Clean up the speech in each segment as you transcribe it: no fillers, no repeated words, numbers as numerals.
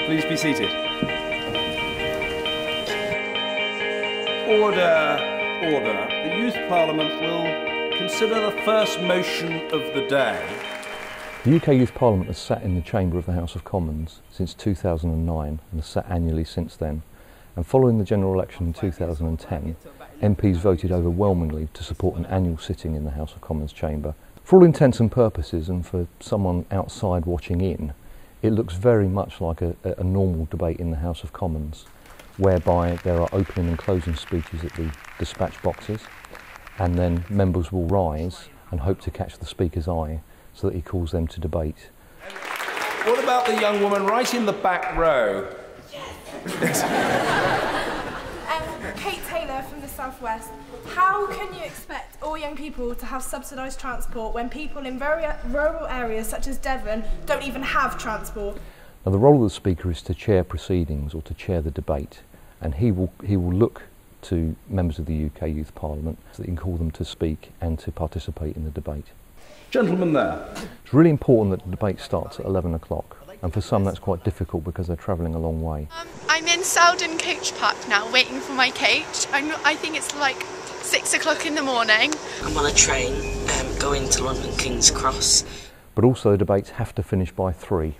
Please be seated. Order, order. The Youth Parliament will consider the first motion of the day. The UK Youth Parliament has sat in the chamber of the House of Commons since 2009 and has sat annually since then. And following the general election in 2010, MPs voted overwhelmingly to support an annual sitting in the House of Commons chamber. For all intents and purposes, and for someone outside watching in, it looks very much like a normal debate in the House of Commons, whereby there are opening and closing speeches at the dispatch boxes, and then members will rise and hope to catch the Speaker's eye so that he calls them to debate. What about the young woman right in the back row? Kate Taylor from the Southwest. How can you expect all young people to have subsidised transport when people in very rural areas such as Devon don't even have transport? Now, the role of the Speaker is to chair proceedings or to chair the debate, and he will look to members of the UK Youth Parliament so that he can call them to speak and to participate in the debate. Gentleman there. It's really important that the debate starts at 11 o'clock, and for some that's quite difficult because they're travelling a long way. I'm in Selden Coach Park now, waiting for my coach. I think it's like 6 o'clock in the morning. I'm on a train going to London King's Cross. But also the debates have to finish by 3,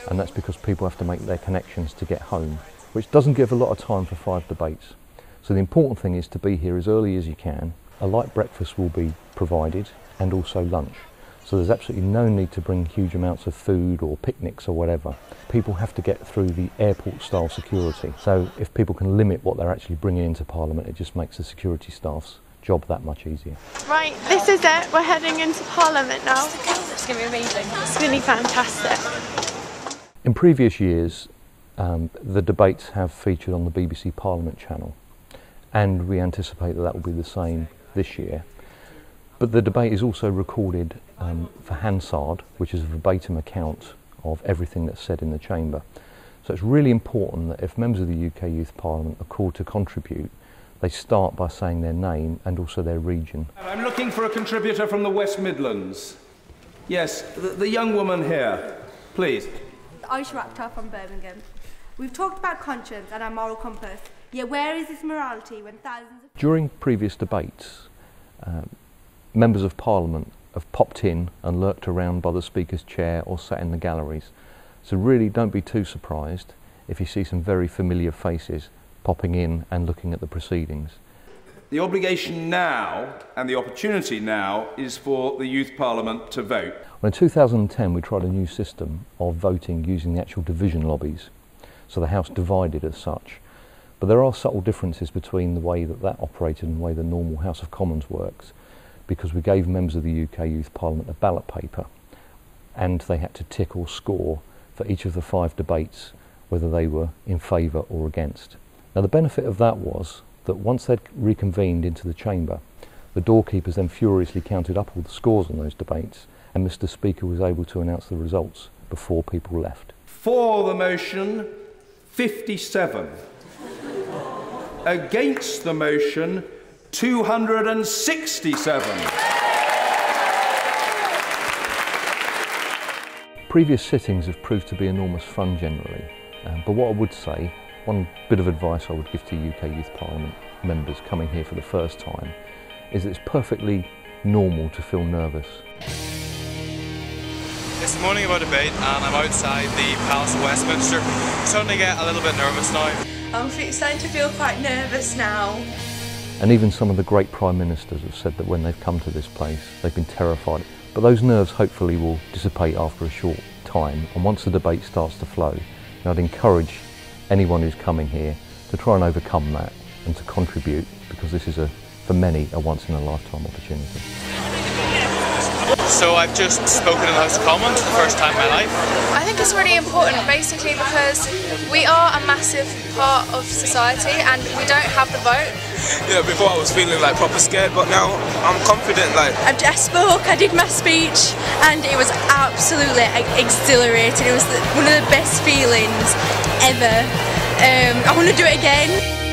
and that's because people have to make their connections to get home, which doesn't give a lot of time for 5 debates. So the important thing is to be here as early as you can. A light breakfast will be provided, and also lunch. So there's absolutely no need to bring huge amounts of food or picnics or whatever. People have to get through the airport style security. So if people can limit what they're actually bringing into Parliament, it just makes the security staff's job that much easier. Right, this is it. We're heading into Parliament now. It's going to be amazing. It's going to be fantastic. In previous years, the debates have featured on the BBC Parliament channel, and we anticipate that that will be the same this year. But the debate is also recorded for Hansard, which is a verbatim account of everything that's said in the chamber. So it's really important that if members of the UK Youth Parliament are called to contribute, they start by saying their name and also their region. I'm looking for a contributor from the West Midlands. Yes, the young woman here, please. Aisha Akhtar from Birmingham. We've talked about conscience and our moral compass, yet where is this morality when thousands of... During previous debates, members of Parliament have popped in and lurked around by the Speaker's chair or sat in the galleries. So really don't be too surprised if you see some very familiar faces popping in and looking at the proceedings. The obligation now and the opportunity now is for the Youth Parliament to vote. Well, in 2010 we tried a new system of voting using the actual division lobbies, so the House divided as such. But there are subtle differences between the way that operated and the way the normal House of Commons works, because we gave members of the UK Youth Parliament a ballot paper and they had to tick or score for each of the 5 debates whether they were in favour or against. Now the benefit of that was that once they'd reconvened into the chamber, the doorkeepers then furiously counted up all the scores on those debates, and Mr. Speaker was able to announce the results before people left. For the motion, 57. Against the motion, 267. Previous sittings have proved to be enormous fun generally, but what I would say, one bit of advice I would give to UK Youth Parliament members coming here for the first time, is that it's perfectly normal to feel nervous. It's the morning of our debate and I'm outside the Palace of Westminster. I'm starting to get a little bit nervous now. I'm starting to feel quite nervous now. And even some of the great Prime Ministers have said that when they've come to this place, they've been terrified. But those nerves hopefully will dissipate after a short time. And once the debate starts to flow, I'd encourage anyone who's coming here to try and overcome that and to contribute, because this is, for many, a once-in-a-lifetime opportunity. So I've just spoken in the House of Commons for the first time in my life. I think it's really important basically because we are a massive part of society and we don't have the vote. Yeah, before I was feeling like proper scared, but now I'm confident. I just spoke, I did my speech and it was absolutely exhilarating. It was one of the best feelings ever. I want to do it again.